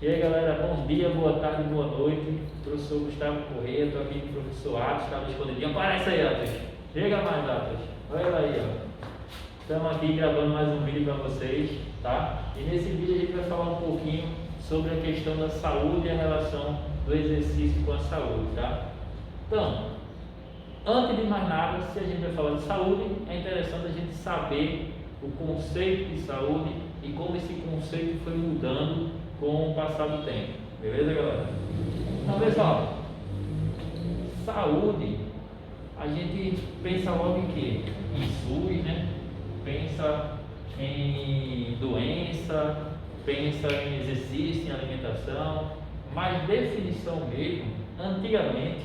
E aí galera, bom dia, boa tarde, boa noite. Professor Gustavo Corrêa, estou aqui com o professor Atos, estava escondidinho. Aparece aí, Atos. Chega mais, Atos. Olha lá aí, ó. Estamos aqui gravando mais um vídeo para vocês, tá? E nesse vídeo a gente vai falar um pouquinho sobre a questão da saúde e a relação do exercício com a saúde, tá? Então, antes de mais nada, se a gente vai falar de saúde, é interessante a gente saber o conceito de saúde e como esse conceito foi mudando com o passar do tempo. Beleza, galera? Então, pessoal, saúde, a gente pensa logo em quê? Em SUS, né? Pensa em doença, pensa em exercício, em alimentação, mas definição mesmo, antigamente,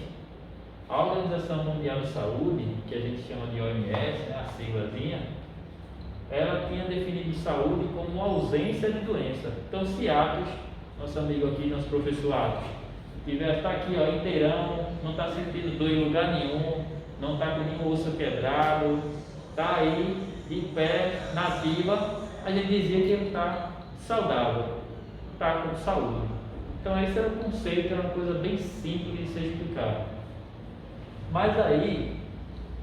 a Organização Mundial de Saúde, que a gente chama de OMS, né, a siglazinha, ela tinha definido saúde como ausência de doença. Então, se Atos, nosso amigo aqui, nosso professor Atos, está aqui ó, inteirão, não está sentindo dor em lugar nenhum, não está com nenhum osso quebrado, está aí de pé, nativa, a gente dizia que ele está saudável, está com saúde. Então, esse era o conceito, era uma coisa bem simples de ser explicada. Mas aí,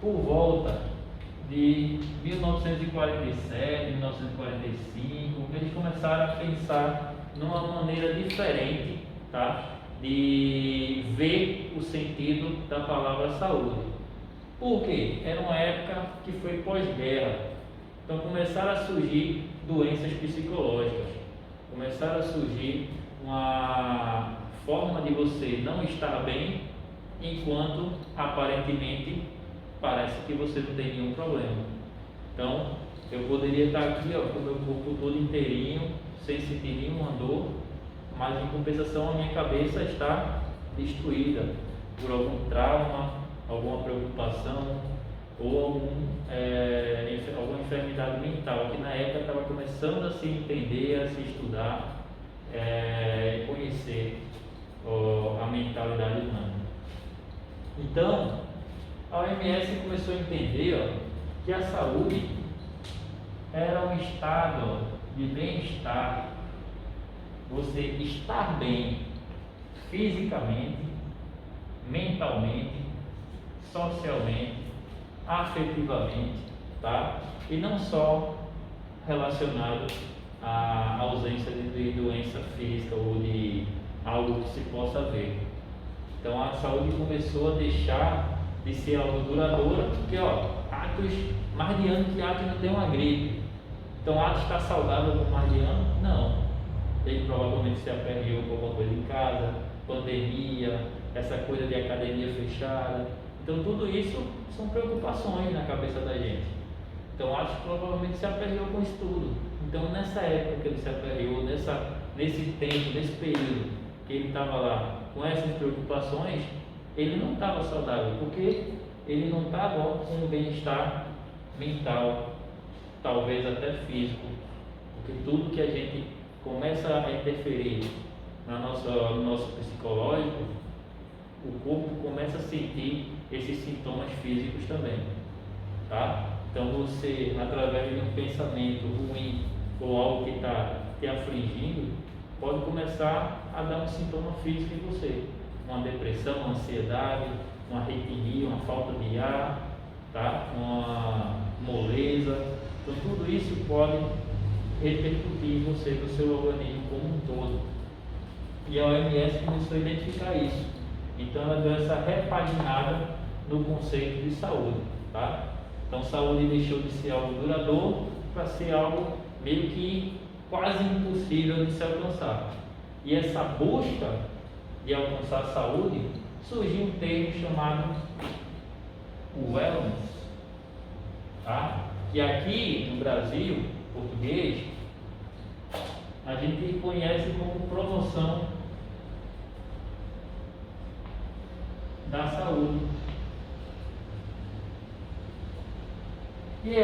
por volta de 1947, 1945, eles começaram a pensar numa maneira diferente, tá? De ver o sentido da palavra saúde. Por quê? Era uma época que foi pós-guerra, então começaram a surgir doenças psicológicas, começaram a surgir uma forma de você não estar bem, enquanto aparentemente parece que você não tem nenhum problema. Então, eu poderia estar aqui ó, com o meu corpo todo inteirinho, sem sentir nenhuma dor, mas em compensação a minha cabeça está destruída por algum trauma, alguma preocupação ou alguma enfermidade mental, que na época estava começando a se entender, a se estudar, conhecer a mentalidade humana. Então, a OMS começou a entender que a saúde era um estado de bem-estar, você estar bem fisicamente, mentalmente, socialmente, afetivamente, tá? E não só relacionado à ausência de doença física ou de algo que se possa ver. Então a saúde começou a deixar de ser algo duradoura, porque Atos, mais de ano que Atos não tem uma gripe. Então Atos está saudável por mais de ano? Não. Ele provavelmente se aperreou com alguma coisa em casa, pandemia, essa coisa de academia fechada. Então tudo isso são preocupações na cabeça da gente. Então Atos provavelmente se aperreou com isso tudo. Então nessa época que ele se aperreou, nesse tempo, nesse período que ele estava lá com essas preocupações, ele não estava saudável, porque ele não estava com um bem-estar mental, talvez até físico, porque tudo que a gente começa a interferir no nosso psicológico, o corpo começa a sentir esses sintomas físicos também, tá? Então você, através de um pensamento ruim ou algo que está te afligindo, pode começar a dar um sintoma físico em você, uma depressão, uma ansiedade, uma arritmia, uma falta de ar, tá? Uma moleza. Então tudo isso pode repercutir em você, no seu organismo como um todo. E a OMS começou a identificar isso. Então ela deu essa repaginada no conceito de saúde, tá? Então saúde deixou de ser algo duradouro para ser algo meio que quase impossível de se alcançar. E essa busca de alcançar a saúde, surgiu um termo chamado wellness, tá? Que aqui no Brasil, português, a gente conhece como promoção da saúde. E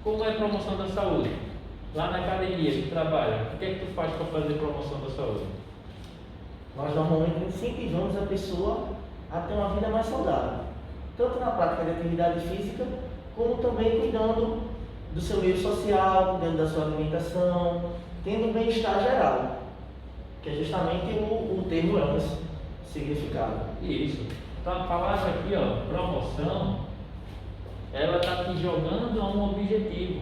como é a promoção da saúde? Lá na academia que trabalha, o que é que tu faz para fazer promoção da saúde? Nós normalmente incentivamos a pessoa a ter uma vida mais saudável, tanto na prática de atividade física, como também cuidando do seu meio social, cuidando da sua alimentação, tendo um bem-estar geral. que é justamente o termo wellness, significado. Isso. Então a palavra aqui, ó, promoção, ela está te jogando a um objetivo.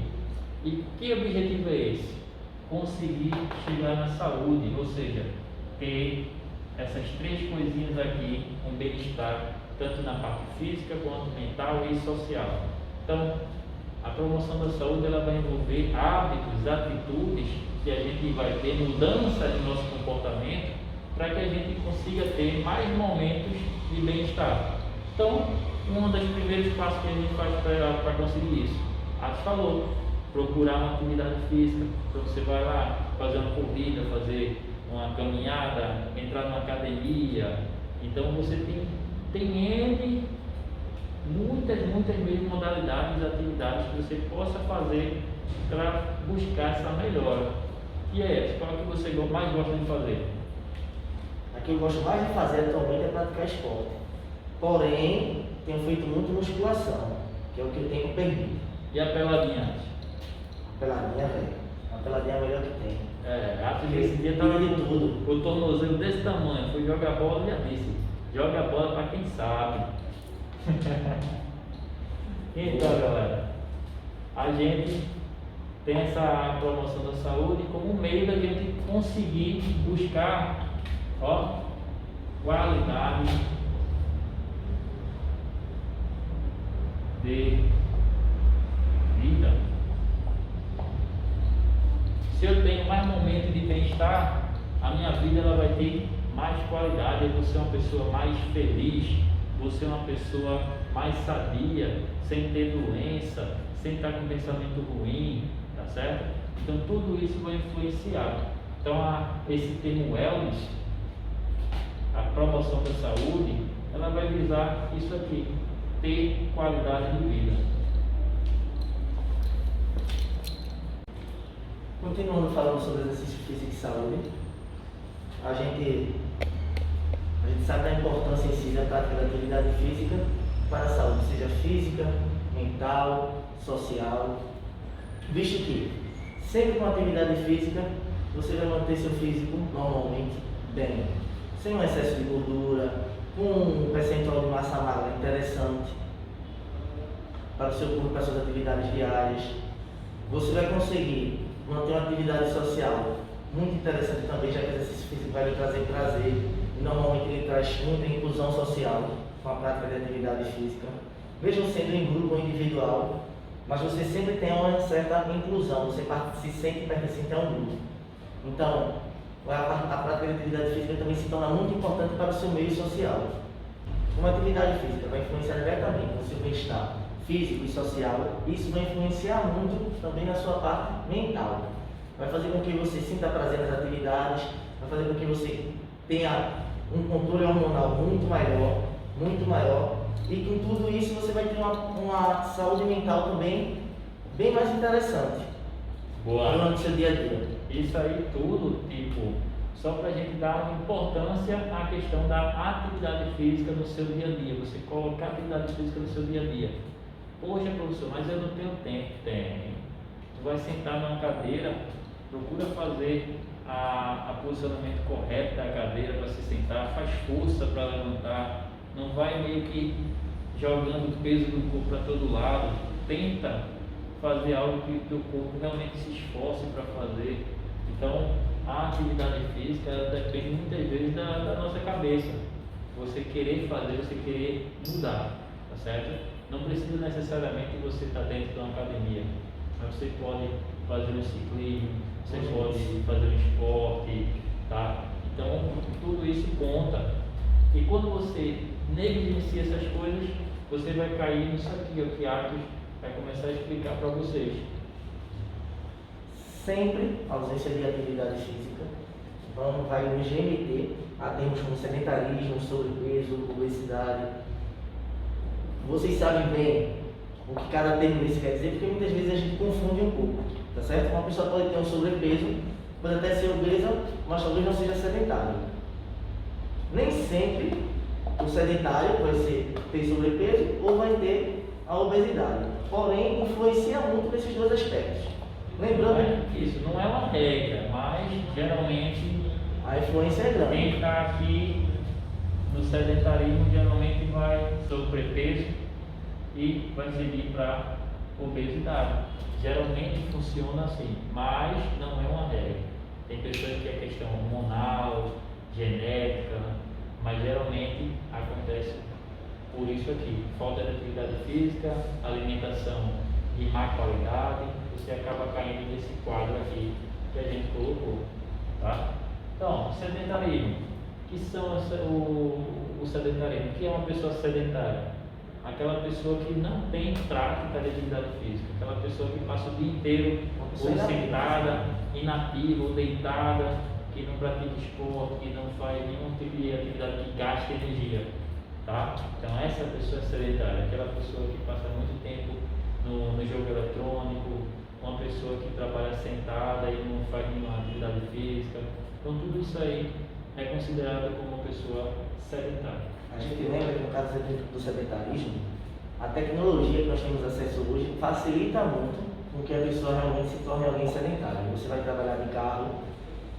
E que objetivo é esse? Conseguir chegar na saúde, ou seja, ter essas três coisinhas aqui, um bem-estar, tanto na parte física quanto mental e social. Então, a promoção da saúde ela vai envolver hábitos, atitudes que a gente vai ter, mudança de nosso comportamento, para que a gente consiga ter mais momentos de bem-estar. Então, um dos primeiros passos que a gente faz para conseguir isso, a gente falou, procurar uma atividade física. Então você vai lá fazer uma corrida, fazer uma caminhada, entrar numa academia. Então você tem muitas mesmo modalidades, atividades que você possa fazer para buscar essa melhora. E é essa, qual é que você mais gosta de fazer? A que eu gosto mais de fazer atualmente é praticar esporte. Porém, tenho feito muito musculação, que é o que eu tenho perdido. E a peladinha? A peladinha, velho. A peladinha é a melhor que tem. Esse dia tava de tudo. O tornozelo desse tamanho, fui jogar bola e já disse, joga bola para quem sabe. Então galera, a gente tem essa promoção da saúde como um meio da gente conseguir buscar, ó, qualidade de vida. Se eu tenho mais momentos de bem-estar, a minha vida ela vai ter mais qualidade. Eu vou ser uma pessoa mais feliz, vou ser uma pessoa mais sadia, sem ter doença, sem estar com pensamento ruim, tá certo? Então tudo isso vai influenciar. Então esse termo wellness, a promoção da saúde, ela vai visar isso aqui, ter qualidade de vida. Continuando falando sobre exercício físico e saúde, a gente sabe da importância em si da prática da atividade física para a saúde, seja física, mental, social, visto que sempre com atividade física você vai manter seu físico normalmente bem, sem um excesso de gordura, com um percentual de massa magra interessante para o seu corpo, para as suas atividades diárias. Você vai conseguir manter uma atividade social muito interessante também, já que o exercício físico vai lhe trazer prazer e normalmente ele traz muita inclusão social com a prática de atividade física, mesmo sendo em grupo ou individual, mas você sempre tem uma certa inclusão, você se sente pertencente a um grupo. Então, a prática de atividade física também se torna muito importante para o seu meio social. Uma atividade física vai influenciar diretamente no seu bem-estar físico e social, isso vai influenciar muito também na sua parte mental. Vai fazer com que você sinta prazer nas atividades, vai fazer com que você tenha um controle hormonal muito maior, e com tudo isso você vai ter uma saúde mental também bem mais interessante. Boa. Durante o seu dia a dia. Isso aí tudo, tipo, só para a gente dar uma importância à questão da atividade física no seu dia a dia, você colocar a atividade física no seu dia a dia. Poxa, professor, mas eu não tenho tempo. Tem. Tu vai sentar numa cadeira, procura fazer a posicionamento correto da cadeira para se sentar, faz força para levantar, não vai meio que jogando o peso do corpo para todo lado, tenta fazer algo que o teu corpo realmente se esforce para fazer. Então, a atividade física ela depende muitas vezes da nossa cabeça, você querer fazer, você querer mudar, tá certo? Não precisa necessariamente você estar dentro de uma academia, mas você pode fazer um ciclismo, você pode fazer um esporte, tá? Então tudo isso conta. E quando você negligencia essas coisas, você vai cair nisso aqui, o que Atos vai começar a explicar para vocês. Sempre ausência de atividade física vai nos remeter a termos como sedentarismo, sobrepeso, obesidade. Vocês sabem bem o que cada termo desse quer dizer, porque muitas vezes a gente confunde um pouco, tá certo? Uma pessoa pode ter um sobrepeso, pode até ser obesa, mas talvez não seja sedentário. Nem sempre o sedentário vai ter sobrepeso ou vai ter a obesidade, porém influencia muito nesses dois aspectos. Lembrando Isso não é uma regra, mas geralmente a influência é grande. Quem está aqui no sedentarismo geralmente vai sobrepeso e vai seguir para obesidade. Geralmente funciona assim, mas não é uma regra. Tem pessoas que é questão hormonal, genética, mas geralmente acontece por isso aqui. Falta de atividade física, alimentação de má qualidade, você acaba caindo nesse quadro aqui que a gente colocou, tá? Então, sedentarismo. O que são o sedentarismo? O que é uma pessoa sedentária? Aquela pessoa que não tem prática de atividade física, aquela pessoa que passa o dia inteiro ou sentada, inativa ou deitada, que não pratica esporte, que não faz nenhum tipo de atividade que gaste energia, tá? Então essa pessoa é sedentária, aquela pessoa que passa muito tempo no jogo eletrônico, uma pessoa que trabalha sentada e não faz nenhuma atividade física. Então tudo isso aí é considerado como uma pessoa sedentária. A gente lembra que no caso do sedentarismo, a tecnologia que nós temos acesso hoje facilita muito com que a pessoa realmente se torne alguém sedentário. Você vai trabalhar de carro,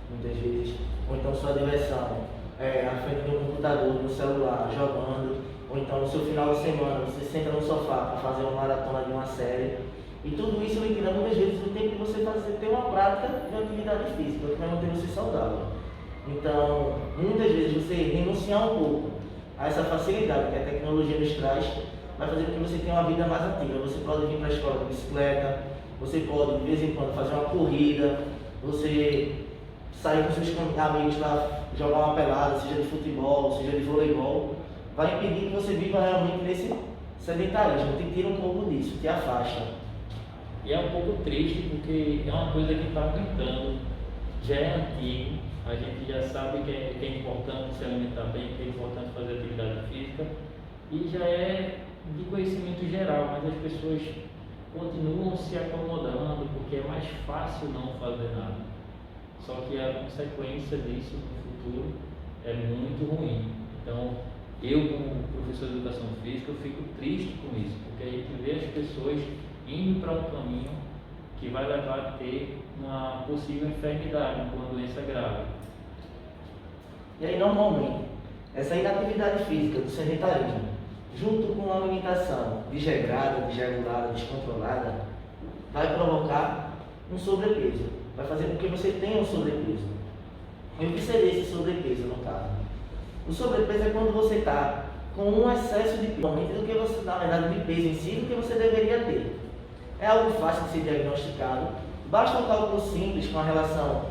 muitas vezes, ou então sua diversão é à frente do computador, no celular, jogando, ou então no seu final de semana você senta no sofá para fazer uma maratona de uma série. E tudo isso vai tirar muitas vezes o tempo de você ter uma prática de atividade física, que vai manter você saudável. Então, muitas vezes você renunciar um pouco a essa facilidade que a tecnologia nos traz, vai fazer com que você tenha uma vida mais ativa. Você pode vir para a escola de bicicleta, você pode de vez em quando fazer uma corrida, você sair com seus amigos para jogar uma pelada, seja de futebol, seja de voleibol, vai impedir que você viva realmente nesse sedentarismo, te tira um pouco disso, te afasta. E é um pouco triste porque é uma coisa que está aumentando, já é antigo, a gente já sabe que é importante se alimentar bem, que é importante fazer atividade física e já é de conhecimento geral, mas as pessoas continuam se acomodando porque é mais fácil não fazer nada. Só que a consequência disso no futuro é muito ruim. Então, eu como professor de educação física, eu fico triste com isso, porque a gente vê as pessoas indo para um caminho que vai levar a ter uma possível enfermidade, uma doença grave. E aí, normalmente, essa inatividade física do sedentarismo, junto com uma alimentação desregrada, desregulada, descontrolada, vai provocar um sobrepeso, vai fazer com que você tenha um sobrepeso. E o que seria esse sobrepeso, no caso? O sobrepeso é quando você está com um excesso de peso, do que você, na verdade, de peso em si, do que você deveria ter. É algo fácil de ser diagnosticado, basta um cálculo simples com a relação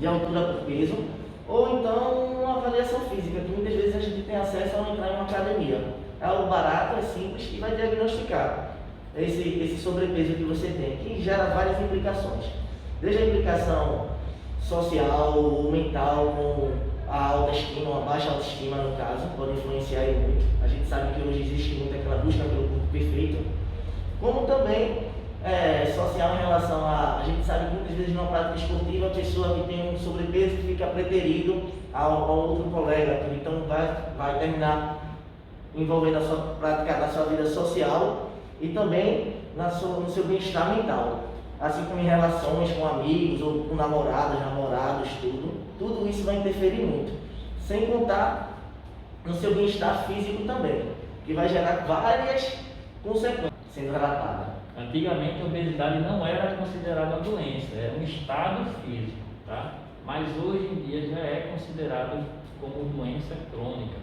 de altura por peso, ou então uma avaliação física, que muitas vezes a gente tem acesso ao entrar em uma academia. É algo barato, é simples e vai diagnosticar esse sobrepeso que você tem, que gera várias implicações. Desde a implicação social ou mental, com a autoestima, a baixa autoestima no caso, pode influenciar muito. A gente sabe que hoje existe muito aquela busca pelo corpo perfeito, como também social em relação a gente sabe que muitas vezes numa prática esportiva a pessoa que tem um sobrepeso fica preterido ao outro colega, que então vai terminar envolvendo a sua prática na sua vida social e também no seu bem-estar mental, assim como em relações com amigos ou com namoradas, namorados, tudo isso vai interferir muito, sem contar no seu bem-estar físico também, que vai gerar várias consequências sendo relatada. Antigamente a obesidade não era considerada doença, era um estado físico, tá? Mas hoje em dia já é considerado como doença crônica,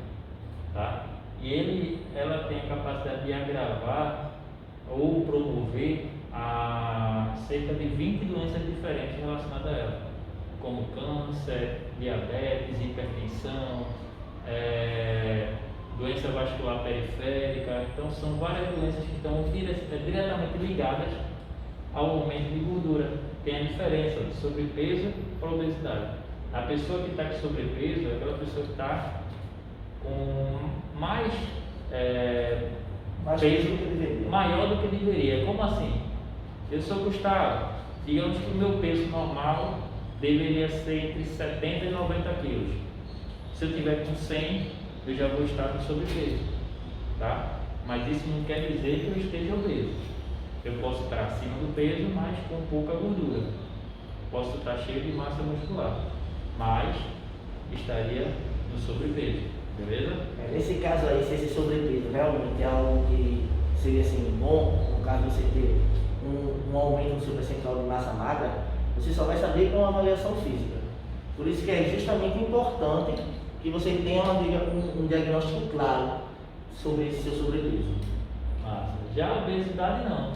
tá? E ela tem a capacidade de agravar ou promover cerca de 20 doenças diferentes relacionadas a ela, como câncer, diabetes, hipertensão, doença vascular periférica. Então são várias doenças que estão diretamente ligadas ao aumento de gordura. Tem a diferença de sobrepeso para obesidade. A pessoa que está com sobrepeso é aquela pessoa que está com mais peso maior do que deveria. Como assim? Eu sou Gustavo, digamos que o meu peso normal deveria ser entre 70 e 90 quilos. Se eu tiver com 100, eu já vou estar com sobrepeso, tá? Mas isso não quer dizer que eu esteja obeso. Eu posso estar acima do peso, mas com pouca gordura. Posso estar cheio de massa muscular, mas estaria no sobrepeso, beleza? Nesse caso aí, se esse sobrepeso realmente é algo que seria assim bom, no caso de você ter um aumento no seu percentual de massa magra, você só vai saber com uma avaliação física. Por isso que é justamente importante que você tenha um diagnóstico claro sobre esse seu sobrepeso. Massa. Já a obesidade não,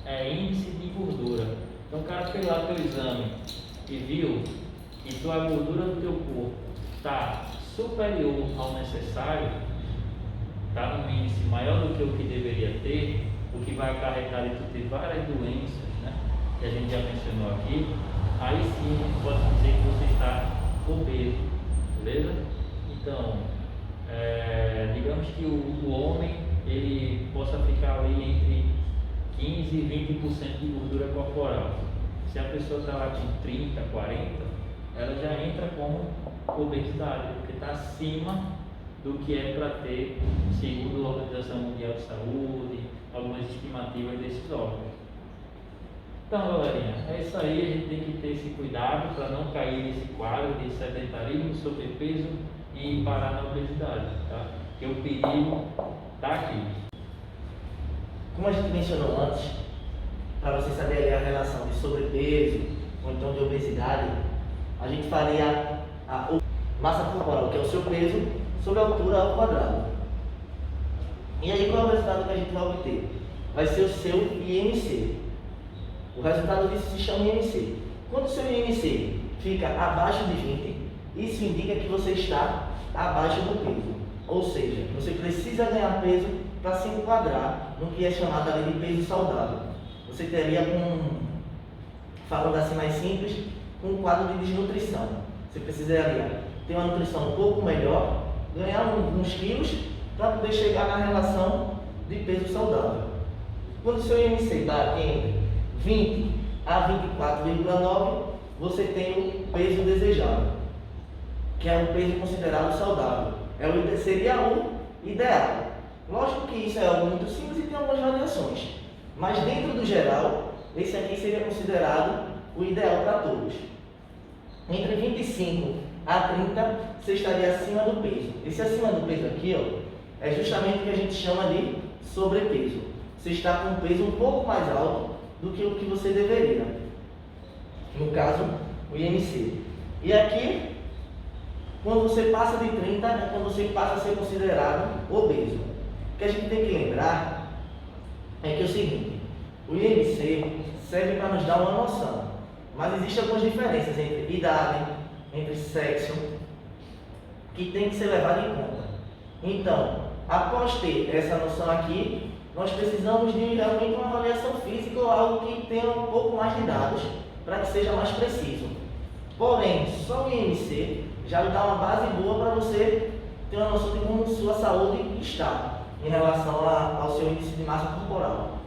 é índice de gordura. Então o cara fez lá teu exame e viu que tua gordura do teu corpo está superior ao necessário, está num índice maior do que o que deveria ter, o que vai acarretar de tu ter várias doenças, né, que a gente já mencionou aqui, aí sim a gente pode dizer que você está obeso, beleza? Então, digamos que o homem ele possa ficar ali entre 15 e 20% de gordura corporal. Se a pessoa está lá com 30, 40, ela já entra como obesidade, porque está acima do que é para ter, segundo a Organização Mundial de Saúde, algumas estimativas desses órgãos. Então, galerinha, é isso aí, a gente tem que ter esse cuidado para não cair nesse quadro de sedentarismo, sobrepeso e parar na obesidade, tá? Porque o perigo está aqui. Como a gente mencionou antes, para você saber ali a relação de sobrepeso ou então de obesidade, a gente faria a massa corporal, que é o seu peso, sobre a altura ao quadrado. E aí qual é o resultado que a gente vai obter? Vai ser o seu IMC. O resultado disso se chama IMC. Quando o seu IMC fica abaixo de 20, isso indica que você está abaixo do peso. Ou seja, você precisa ganhar peso para se enquadrar no que é chamado ali de peso saudável. Você teria, falando assim mais simples, um quadro de desnutrição. Você precisaria ter uma nutrição um pouco melhor, ganhar uns quilos para poder chegar na relação de peso saudável. Quando o seu IMC bate entre 20 a 24,9, você tem o peso desejado, que é o peso considerado saudável. Seria o ideal. Lógico que isso é algo muito simples e tem algumas variações, mas dentro do geral, esse aqui seria considerado o ideal para todos. Entre 25 a 30, você estaria acima do peso. Esse acima do peso aqui, ó, é justamente o que a gente chama de sobrepeso. Você está com um peso um pouco mais alto do que o que você deveria. No caso, o IMC. E aqui, quando você passa de 30, é quando você passa a ser considerado obeso. O que a gente tem que lembrar é que é o seguinte, o IMC serve para nos dar uma noção, mas existem algumas diferenças entre idade, entre sexo, que tem que ser levado em conta. Então, após ter essa noção aqui, nós precisamos de realmente uma avaliação física ou algo que tenha um pouco mais de dados para que seja mais preciso. Porém, só o IMC já lhe dá uma base boa para você ter uma noção de como sua saúde está em relação ao seu índice de massa corporal.